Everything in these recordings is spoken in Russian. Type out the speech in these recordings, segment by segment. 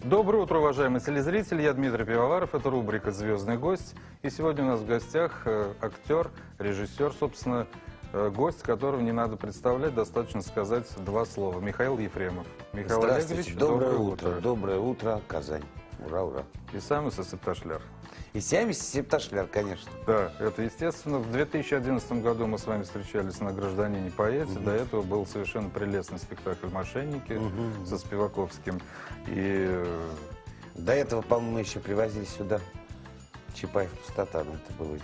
Доброе утро, уважаемые телезрители. Я Дмитрий Пивоваров. Это рубрика «Звездный гость». И сегодня у нас в гостях актер, режиссер, собственно, гость, которого не надо представлять, достаточно сказать два слова. Михаил Ефремов. Михаил Олегович, доброе утро. Доброе утро, Казань. Ура, ура. И сам Септашляр. И сам Септашляр, конечно. Да, это естественно. В 2011 году мы с вами встречались на «Гражданине поэте». До этого был совершенно прелестный спектакль «Мошенники» со Спиваковским. И до этого, по-моему, мы еще привозили сюда Чапаев «Пустота», но это было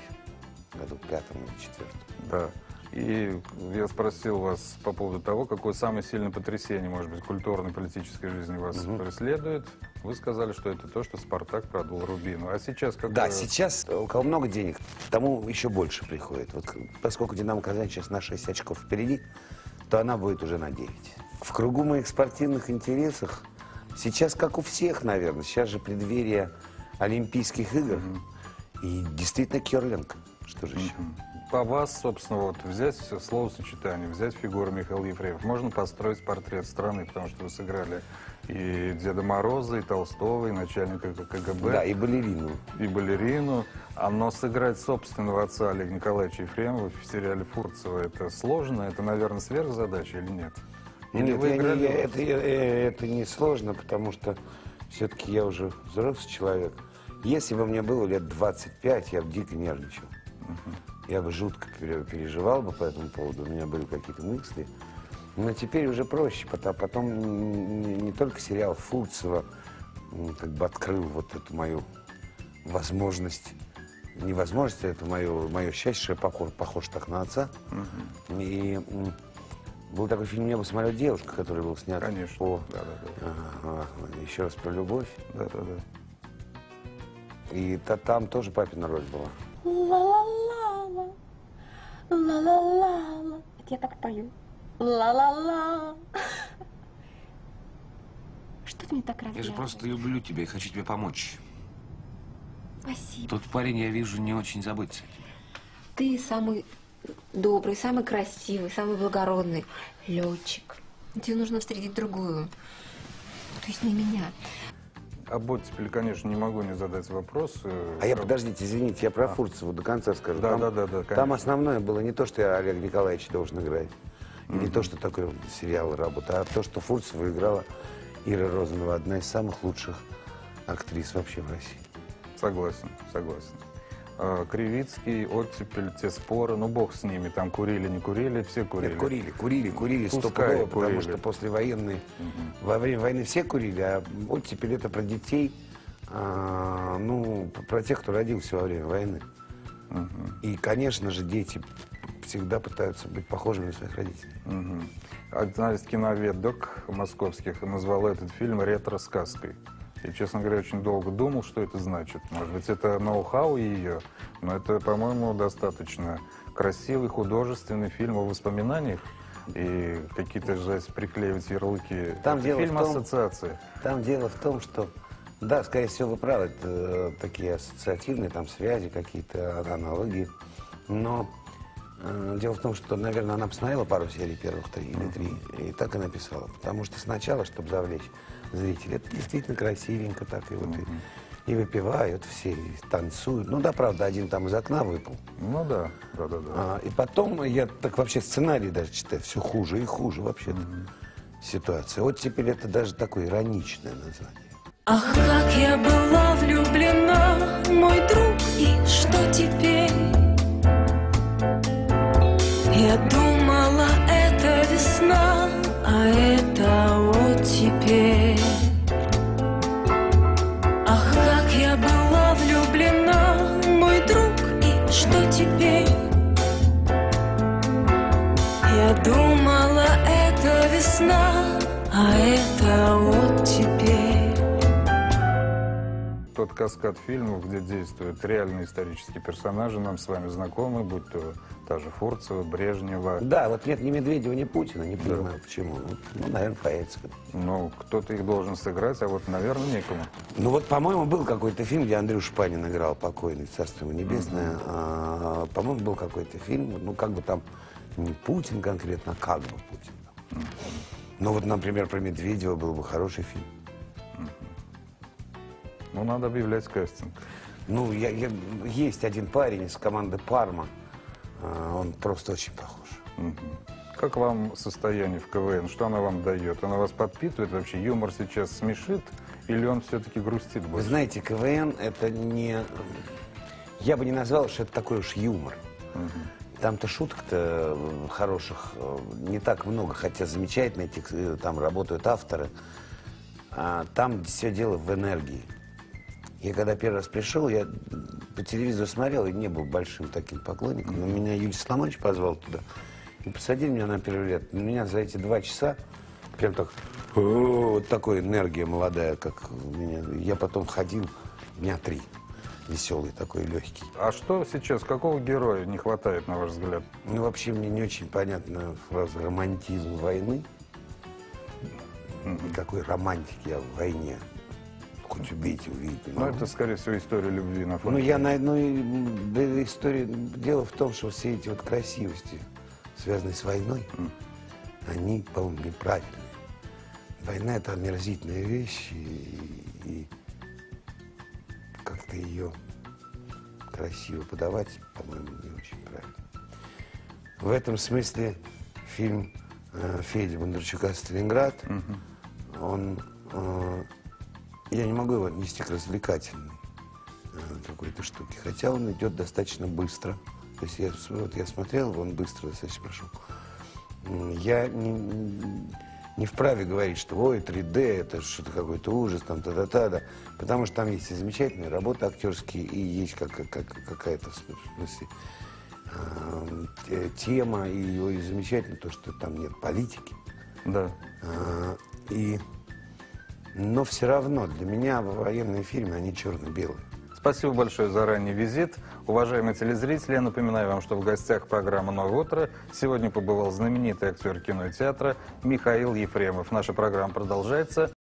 в году 5-м или 4-м. Да. И я спросил вас по поводу того, какое самое сильное потрясение, может быть, культурной, политической жизни вас преследует. Вы сказали, что это то, что «Спартак» продул Рубину. А сейчас как? Да, сейчас у кого много денег, тому еще больше приходит. Вот, поскольку «Динамо Казань» сейчас на 6 очков впереди, то она будет уже на 9. В кругу моих спортивных интересов сейчас, как у всех, наверное, сейчас же преддверие Олимпийских игр. И действительно керлинг. Что же еще? По вас, собственно, вот взять словосочетание, взять фигуру Михаила Ефремова, можно построить портрет страны, потому что вы сыграли и Деда Мороза, и Толстого, и начальника КГБ. Да, и балерину. И балерину. Но сыграть собственного отца Олега Николаевича Ефремова в сериале Фурцева, это сложно? Это, наверное, сверхзадача или нет? Или нет, это не сложно, потому что все-таки я уже взрослый человек. Если бы мне было лет 25, я бы дико нервничал. Я бы жутко переживал бы по этому поводу, у меня были какие-то мысли. Но теперь уже проще, потом не только сериал Фурцева как бы открыл вот эту мою возможность, невозможность, это мое счастье, что я похож так на отца. И был такой фильм «Небо самолет девушка», который был снят. Конечно. Еще раз про любовь. Да-да-да. И там тоже папина роль была. Ла-ла-ла-ла, ла-ла-ла-ла. Это я так пою. Ла-ла-ла. Что ты мне так Я разглядываешь? же просто люблю тебя и хочу тебе помочь. Спасибо. Тот парень, я вижу, не очень заботится. Ты самый добрый, самый красивый, самый благородный летчик. Тебе нужно встретить другую. То есть не меня. Об оттепели, конечно, не могу не задать вопрос. Подождите, извините, я про Фурцеву до конца скажу. Да, там основное было не то, что я Олег Николаевич должен играть, и не то, что такой сериал работа, а то, что Фурцева играла Ира Розанова, одна из самых лучших актрис вообще в России. Согласен. Кривицкий, оттепель, те споры, ну бог с ними, там курили, не курили, все курили. Нет, курили стопудово, потому что после военной, во время войны все курили, а оттепель это про детей, про тех, кто родился во время войны. И, конечно же, дети всегда пытаются быть похожими на своих родителей. Одна из киноведок московских назвала этот фильм ретро-сказкой. И, честно говоря, очень долго думал, что это значит. Может быть, это ноу-хау ее, но это, по-моему, достаточно красивый художественный фильм о воспоминаниях. И какие-то же приклеивать ярлыки. Там это фильм ассоциации. Там дело в том, что, да, скорее всего, вы правы, это такие ассоциативные там связи, какие-то аналогии. Но дело в том, что, наверное, она посмотрела пару серий первых 3 или 3, и так и написала. Потому что сначала, чтобы завлечь зрителей, это действительно красивенько так, и вот и выпивают все, и танцуют. Ну да, правда, один там из окна выпал. Ну да. И потом я так вообще сценарий даже читаю, все хуже и хуже вообще-то ситуация. Вот теперь это даже такое ироничное название. Ах, как я была влюблена, мой друг, и что теперь? Я думала, это весна, а это оттепель. Ах, как я была влюблена, мой друг, и что теперь? Я думала, это весна, а это оттепель. Тот каскад фильмов, где действуют реальные исторические персонажи, нам с вами знакомы, будь то та же Фурцева, Брежнева. Да, вот нет ни Медведева, ни Путина, не понимаю почему. Ну, наверное, поэтому. Ну, кто-то их должен сыграть, а вот, наверное, некому. Ну вот, по-моему, был какой-то фильм, где Андрюша Панин играл, покойный, царство ему небесное. По-моему, был какой-то фильм, ну, как бы там не Путин конкретно, а как бы Путин. Ну вот, например, про Медведева был бы хороший фильм. Ну, надо объявлять кастинг. Ну, есть один парень из команды «Парма». Он просто очень похож. Мгм. Как вам состояние в КВН? Что она вам дает? Она вас подпитывает вообще? Юмор сейчас смешит? Или он все-таки грустит Вы больше? знаете, КВН — это не... Я бы не назвал, что это такой уж юмор. Там-то шуток-то хороших не так много, хотя замечательно там работают авторы. А там все дело в энергии. Я когда первый раз пришел, я по телевизору смотрел и не был большим таким поклонником, но меня Юрий Соломонович позвал туда. И посадили меня на первый лет. На меня за эти 2 часа прям так, вот такой энергия молодая, как у меня. Я потом ходил дня 3, веселый такой, легкий. А что сейчас, какого героя не хватает, на ваш взгляд? Ну, вообще, мне не очень понятна фраза «романтизм войны». Никакой романтики я в войне. Хоть убейте, увидите. Ну, это, скорее всего, история любви на фоне. История... Дело в том, что все эти вот красивости, связанные с войной, они, по-моему, неправильные. Война — это омерзительная вещь, и как-то ее красиво подавать, по-моему, не очень правильно. В этом смысле фильм Феди Бондарчука «Сталинград», он... Я не могу его отнести к развлекательной какой-то штуке, хотя он идет достаточно быстро. То есть я смотрел, он быстро достаточно прошел. Я не вправе говорить, что ой, 3D, это что-то какой-то ужас, там та-та-та, потому что там есть и замечательные работы актерские, и есть какая-то, в смысле, тема, и замечательно то, что там нет политики. Да. Но все равно для меня военные фильмы, они черно-белые. Спасибо большое за ранний визит. Уважаемые телезрители, я напоминаю вам, что в гостях программы «Новое утро» сегодня побывал знаменитый актер кино и театра Михаил Ефремов. Наша программа продолжается.